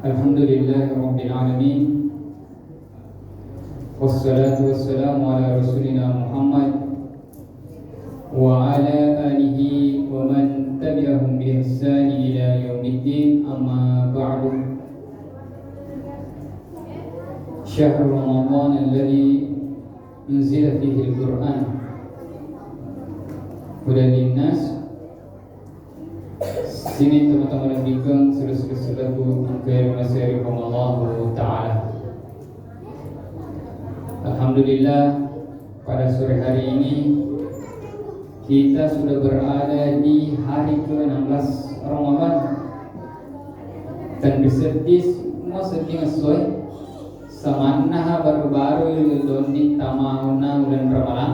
Alhamdulillahirabbil alamin. Wassalatu wassalamu ala rasulina Muhammad wa ala alihi wa man tabi'ahum bi ihsan ila yaumiddin. Amma ba'du. Syahrul Ramadan alladhi unzila fihi al-Qur'an hudan linnas. Sini teman-teman bimbing selaku angkai masyarakah Allah Ta'ala. Alhamdulillah, pada sore hari ini kita sudah berada di hari ke-16 Ramadan. Dan bersedis sedih sesuai samanah baru-baru doni tamahuna bulan Ramadan.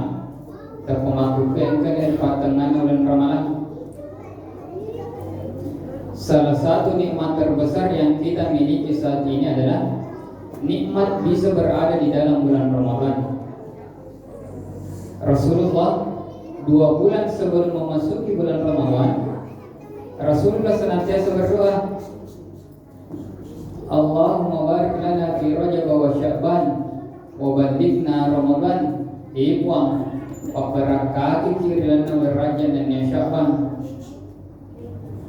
Terpemaku keengkan patengan bulan Ramadan. Salah satu nikmat terbesar yang kita miliki saat ini adalah nikmat bisa berada di dalam bulan Ramadan. Rasulullah 2 bulan sebelum memasuki bulan Ramadan, Rasulullah senantiasa berdoa, Allahumma barik lana fi Rajab wa Sya'ban wa ballighna Ramadan. Ibuang paperakati kiri lana berrajan dan Sya'ban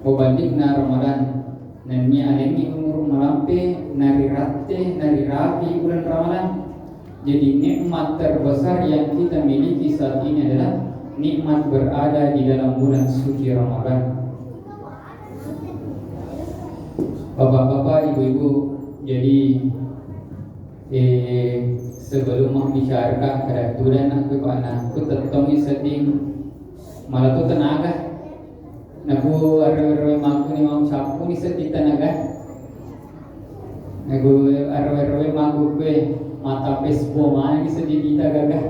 Wabalikna Ramadan. Nanti alami umur melampe nari rapi bulan Ramadan. Jadi nikmat terbesar yang kita miliki saat ini adalah nikmat berada di dalam bulan suci Ramadan. Bapak-bapak, ibu-ibu, jadi sebelum membicarakan kedaturan aku anakku tetongi sedih malah tu tenaga. Naku arwe maku ni mau sapu ni sedih tenaga. Naku arwe maku kue mata pesbo mana ni sedih kita gagah.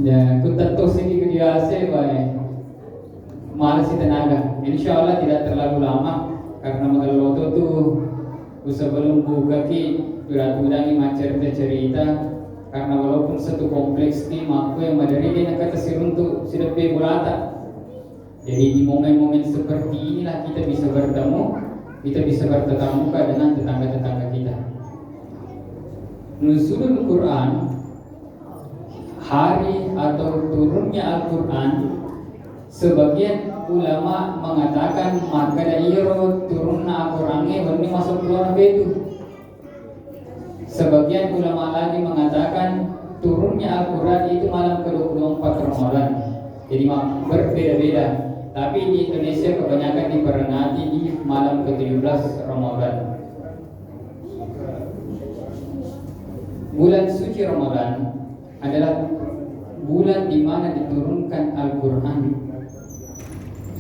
Ya, ku tentu sini biasa bae. Malas si tenaga. Insyaallah tidak terlalu lama karena magaloto tu sebelum buka ki durang-durang cerita karena walaupun satu kompleks tim aku yang madari dia nak kata siruntu sudah pe bulata. Jadi di momen-momen seperti inilah kita bisa bertemu, kita bisa bertatap muka dengan tetangga-tetangga kita. Nuzulul Quran, hari atau turunnya Al-Quran, sebagian ulama mengatakan maka dairo turunna Al-Qurannya berni masuk bulan itu. Sebagian ulama lagi mengatakan turunnya Al-Quran itu malam ke-24 Ramadan. Jadi berbeda-beda. Tapi di Indonesia kebanyakan diperingati di malam ke-17 Ramadan. Bulan suci Ramadan adalah bulan di mana diturunkan Al-Quran.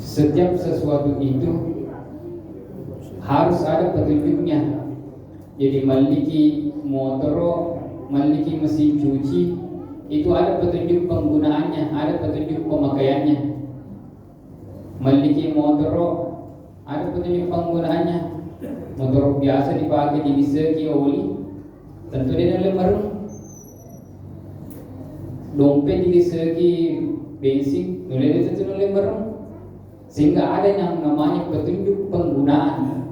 Setiap sesuatu itu harus ada petunjuknya. Jadi memiliki motor, memiliki mesin cuci, itu ada petunjuk penggunaannya, ada petunjuk pemakaiannya. Memiliki motor, ada petunjuk penggunaannya. Motor biasa dipakai di seki oli, tentu dia nolak merung. Dompet di seki bensin, tentu nolak merung. Sehingga ada yang namanya petunjuk penggunaan.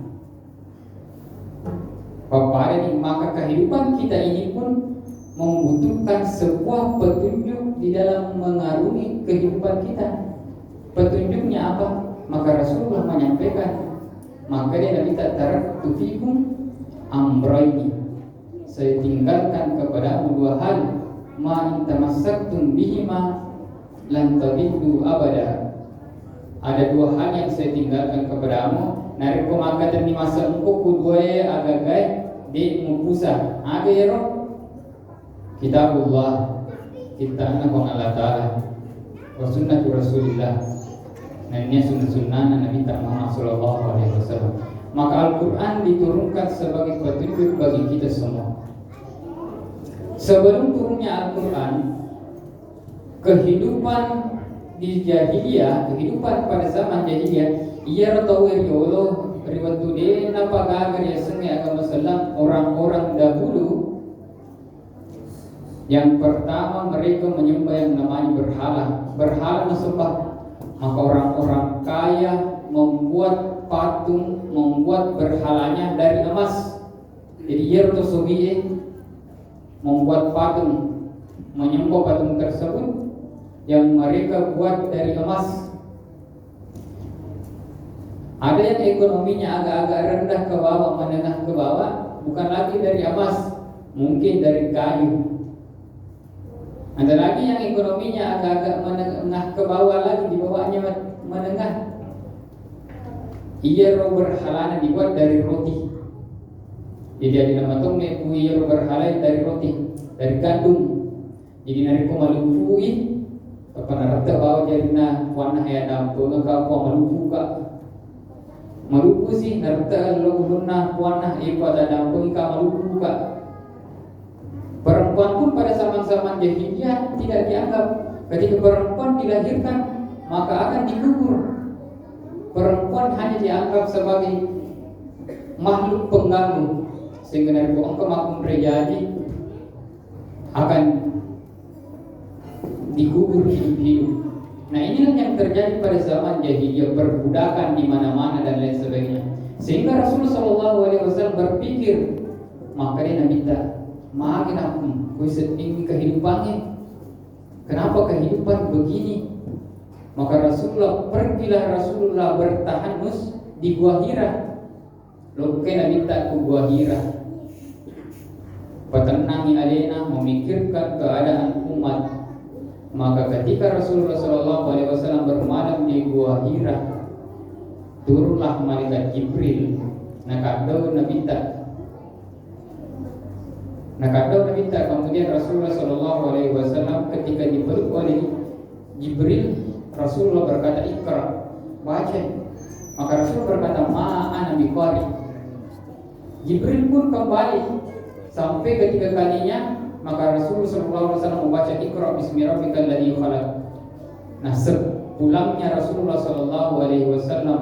Bapak ini maka kehidupan kita ini pun membutuhkan sebuah petunjuk di dalam mengarungi kehidupan kita. Petunjuknya apa? Maka Rasulullah menyampaikan, maka dia minta taraktu fikum amrayni. Saya tinggalkan kepada 2 hal, ma in tamassaktum bihima lan tadillu abada. Ada 2 hal yang saya tinggalkan kepadamu, nari pemakatan di masa engkau kuduai agagai di mupusa. Ada ya roh? Kitabullah, kita anak Allah Ta'ala wa sunnatu Rasulillah. Nah ini sunnah Nabi Muhammad SAW. Maka Al-Quran diturunkan sebagai petunjuk bagi kita semua. Sebelum turunnya Al-Quran, kehidupan di jahiliyah, kehidupan pada zaman jahiliyah, ia tahu yolo riwayat tude napa gagar ya sengi agama Islam orang-orang dahulu. Yang pertama mereka menyembah yang namanya berhala mesembah. Maka orang-orang kaya membuat patung, membuat membuat berhalanya dari emas. Jadi Yertosogie membuat patung, menyembah patung tersebut yang mereka buat dari emas. Ada yang ekonominya agak-agak rendah ke bawah, menengah ke bawah, bukan lagi dari emas, mungkin dari kayu. Ada lagi yang ekonominya agak-agak menengah ke bawah lagi, di bawahnya menengah. Ia berhalanya dibuat dari roti. Jadi ada nama tong ia berhalanya dari roti, dari gandum. Jadi nari ko malupui, kapanarata bawa jadi na warna ya dampo ngaka ko malupu ka. Malupu sih narta lo ulunna warna ipa ada dampo ika malupu ka. Perempuan pun pada zaman-zaman jahiliyah tidak dianggap. Ketika perempuan dilahirkan maka akan dikubur. Perempuan hanya dianggap sebagai makhluk pengganggu, sehingga dari engkau makum terjadi akan dikubur hidup-hidup. Nah inilah yang terjadi pada zaman jahiliyah, perbudakan di mana-mana dan lain sebagainya. Sehingga Rasulullah SAW berpikir, maka dia minta makin aku kuiset ini kehidupannya. Kenapa kehidupan begini? Maka pergilah Rasulullah bertahanus di Gua Hira. Lalu kena minta ke Gua Hira, petenangi alena, memikirkan keadaan umat. Maka ketika Rasulullah SAW bermalam di Gua Hira, turunlah malaikat Jibril. Nakadau nabita. Kemudian Rasulullah SAW ketika dipeluk oleh Jibril, Rasulullah berkata, "Iqra, baca." Maka Rasul berkata, "Ma'ana biqari." Jibril pun kembali sampai ketiga kalinya, maka Rasulullah SAW membaca, "Iqra bismi rabbikal ladzi khalaq." Nah, sepulangnya Rasulullah SAW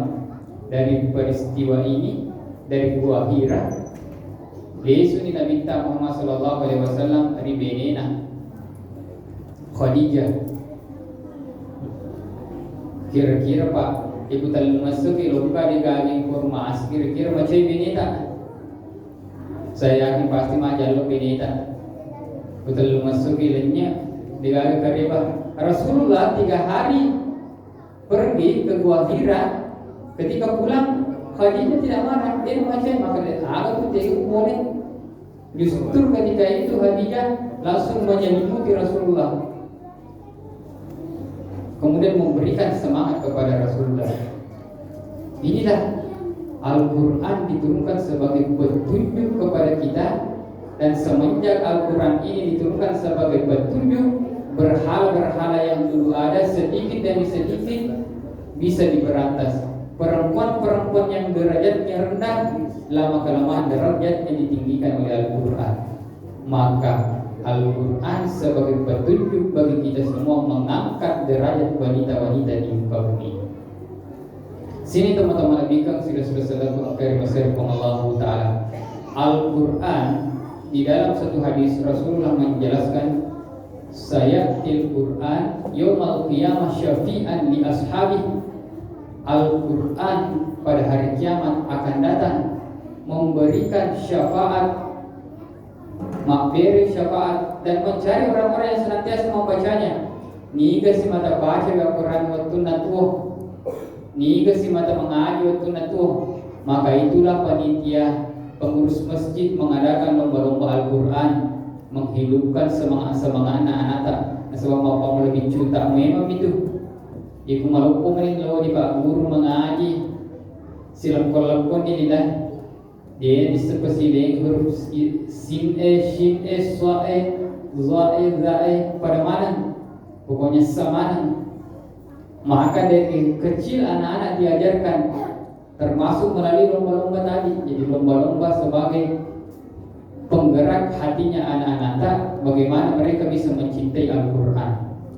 dari peristiwa ini, dari Gua Hira, besok Nabi Muhammad SAW ribenena Khadijah. Kira-kira Pak, ibu talun masuk luka di gaging kurma, kira-kira macam binita. Saya yakin pasti majalo binita. Ibu talun masuk ilenya di gaging karibah. Rasulullah 3 hari pergi ke Gua Hira. Ketika pulang, Khadijah tidak marah, dia macam maka dia agak tidak boleh. Justru ketika itu Khadijah langsung menyelimuti Rasulullah, kemudian memberikan semangat kepada Rasulullah. Inilah Al-Quran diturunkan sebagai petunjuk kepada kita, dan semenjak Al-Quran ini diturunkan sebagai petunjuk, berhala-berhala yang dulu ada sedikit demi sedikit bisa diberantas. Perempuan-perempuan yang derajatnya rendah, lama-kelamaan derajatnya ditinggikan oleh Al-Quran. Maka Al-Quran sebagai petunjuk bagi kita semua mengangkat derajat wanita-wanita di muka bumi. Sini teman-teman abikang sudah salatu akhir masyarakat Allah Ta'ala. Al-Quran di dalam satu hadis Rasulullah menjelaskan, sayatil Quran yaumal qiyamah syafi'an li ashabi. Al-Quran pada hari kiamat akan datang memberikan syafaat, makberi syafaat, dan mencari orang-orang yang senantiasa membacanya. Niga si mata baca Al-Quran waktu natuh, niga si mata mengaji waktu natuh. Maka itulah panitia pengurus masjid mengadakan lomba-lomba Al-Quran, menghidupkan semangat anak-anak. Sebab bapak lebih cuta memang itu. Iku malupo manin lo di pak guru mengaji silam kolakon ini dah. Dia disepasi huruf sin shin swa za pada mana, pokoknya sama. Maka dari kecil anak-anak diajarkan, termasuk melalui lomba-lomba tadi. Jadi lomba-lomba sebagai penggerak hatinya anak-anak, bagaimana mereka bisa mencintai Al-Quran,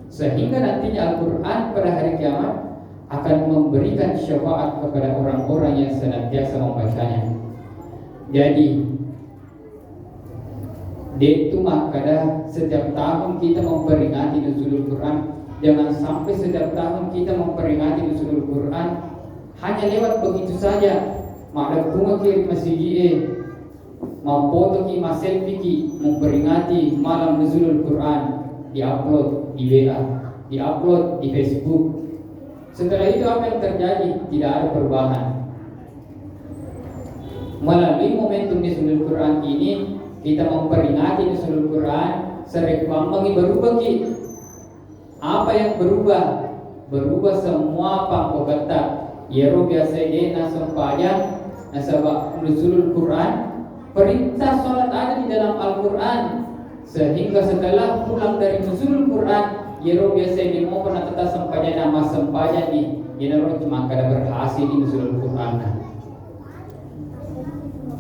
sehingga nantinya Al-Quran pada hari kiamat akan memberikan syafaat kepada orang-orang yang senantiasa membacanya. Jadi itu makanya setiap tahun kita memperingati nuzulul Quran. Jangan sampai setiap tahun kita memperingati nuzulul Quran hanya lewat begitu saja. Maknagtunga ki masigi mafoto ki selfie ki memperingati malam nuzulul Quran, diupload di WA, diupload di Facebook. Setelah itu apa yang terjadi? Tidak ada perubahan. Melalui momentum nuzulul Quran ini kita memperingati nuzulul Quran, serekam berubah ki. Apa yang berubah? Berubah semua pangkogata. Yero biasa dia nasampaya nasabak nuzulul Quran. Perintah sholat ada di dalam Al-Quran, sehingga setelah pulang dari nuzulul Quran, yero biasa dia mau pernah tetap sampainya nama sampainya di yero cuma kada berhasil di nuzulul Quran.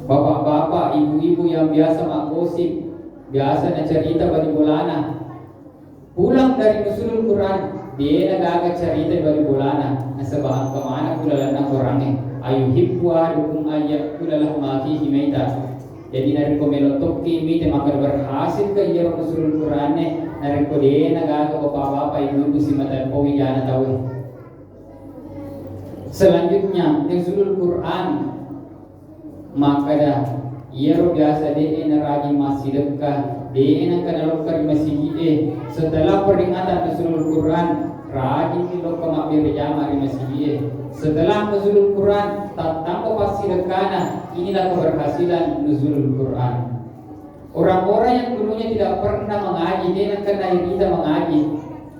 Bapak-bapak, ibu-ibu yang biasa makosip, biasa na cerita bagi bolana, pulang dari nuzulul Quran, dia nagaga cerita bagi bolana, nasabak kemana kulalan ng orangnya, ayuhibbu ahadukum ayyakulah ma fihi maita. Jadi nari ko melotok kimi te makar berhasil ke iya nuzulul Quran nari ko dia nagaga bapak-bapak ibu-ibu si matan powi jana tahu. Selanjutnya nuzulul Quran maka dah iya biasa dia naragi masih dekat dia nak kenal kari masih setelah peringatan nuzulul Quran rajin lo kama berjamaah masih setelah nuzulul Quran tanpa pasti dekana. Inilah keberhasilan nuzulul Quran. Orang-orang yang dulunya tidak pernah mengaji, dia nak kena kita mengaji.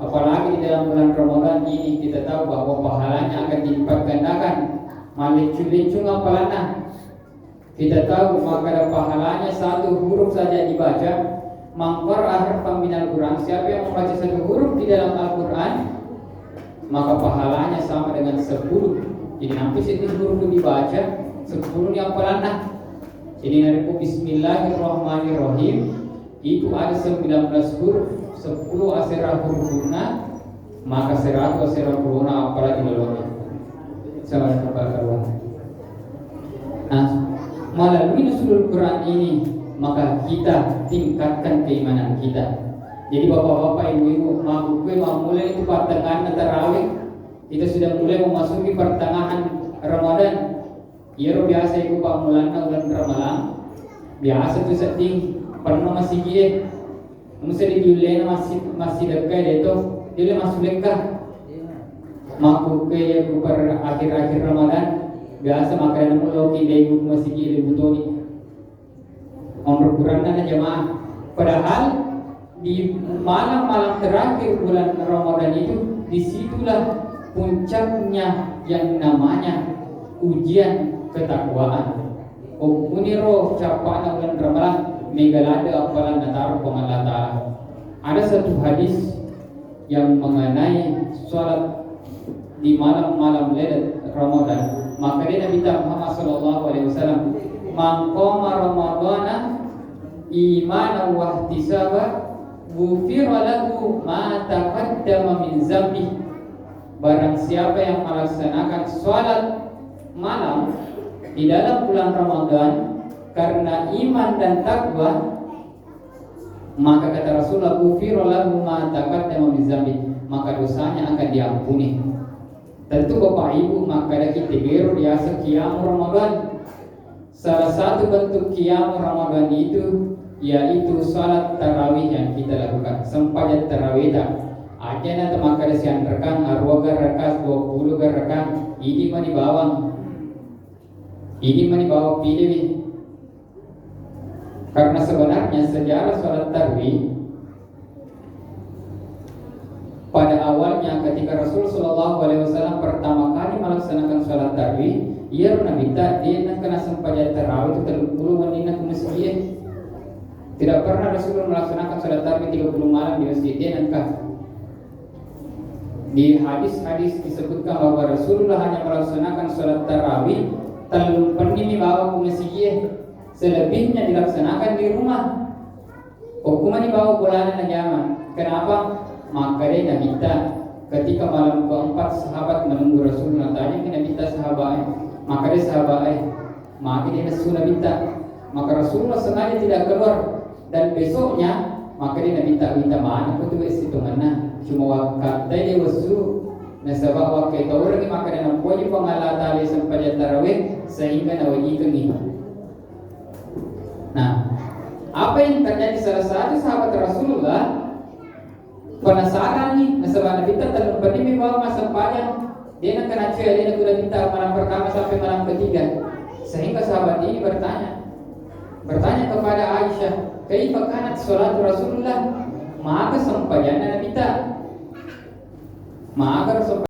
Apalagi di dalam bulan Ramadan ini kita tahu bahwa pahalanya akan dilipat gandakan. Malicung-licung apalana. Kita tahu maka pahalanya satu huruf saja dibaca. Mangkor harfan minal Quran. Siapa yang membaca satu huruf di dalam Al-Quran, maka pahalanya sama dengan 10. Jadi nanti setiap huruf dibaca 10 yang pelana. Jadi nariku Bismillahirrahmanirrahim itu ada 19 huruf, 10 asera hurufna, maka 100 asera hurufna apalagi lalui. Sama kawan. Nah, melalui nuzulul Quran ini maka kita tingkatkan keimanan kita. Jadi bapak-bapak, ibu-ibu, mau mulai itu pertengahan tarawih, kita sudah mulai memasuki pertengahan Ramadan. Yero biasa ibu pak mulana bulan Ramadan, biasa tu setting penuh masih gile, mesti diulena masih dekat itu, dia masuk lekah. Maku ke per akhir-akhir Ramadan, biasa makanan mulo ki ibu masih gile butoni. Umur Quran dan jemaah. Padahal di malam-malam terakhir bulan Ramadan itu disitulah puncaknya yang namanya ujian ketakwaan. Uniro capana bulan Ramadan megalada apalan natar pengalat Ta'ala. Ada satu hadis yang mengenai sholat di malam-malam Lailatul Ramadan. Maka dia Nabi Muhammad sallallahu alaihi wasallam, "Man qama Ramadana imanan wa ihtisaban ghufira lahu ma taqaddama min dzambi." Barang siapa yang melaksanakan sholat malam di dalam bulan Ramadan karena iman dan takwa, maka kata Rasulullah, ghufira lahu ma taqaddama min dzambi, maka dosanya akan diampuni. Tentu Bapak Ibu, maka kita biru biasa qiyam Ramadan. Salah satu bentuk qiyam Ramadan itu yaitu salat tarawih yang kita lakukan. Sempajat tarawih tak aja nanti maka siang rekan arwaga rekas 20 rekan ini mani bawang pilih. Karena sebenarnya sejarah salat tarawih pada awalnya ketika Rasul Shallallahu Alaihi Wasallam pertama kali melaksanakan sholat tarawih, ia minta dia nak kena sempajat tarawih itu 30 menit ke masjid. Tidak pernah Rasul melaksanakan sholat tarawih 30 malam di masjid. Dia nak di hadis-hadis disebutkan bahwa Rasulullah hanya melaksanakan sholat tarawih telung penini bawa ke masjid, selebihnya dilaksanakan di rumah. Hukuman dibawa bulanan zaman. Kenapa? Maka dia minta ketika malam keempat sahabat menunggu Rasulullah tanya kena minta sahabat, maka dia sahabat maka dia sudah minta, maka Rasulullah sengaja tidak keluar dan besoknya maka dia minta mana aku tuh itu mana cuma kata dia wasu nasabah waktu itu orang maka dia nampunya pengalat tali sampai tarawih sehingga nawajikan ini. Nah, apa yang terjadi salah satu sahabat Rasulullah penasaran nih, nasabana kita dalam berdiri bawa masa panjang, dia nak kena cuy, dia nak kuda minta malam pertama sampai malam ketiga, sehingga sahabat ini bertanya kepada Aisyah, kaifa kanat salat Rasulullah? Maka sampaian Nabi kita, maka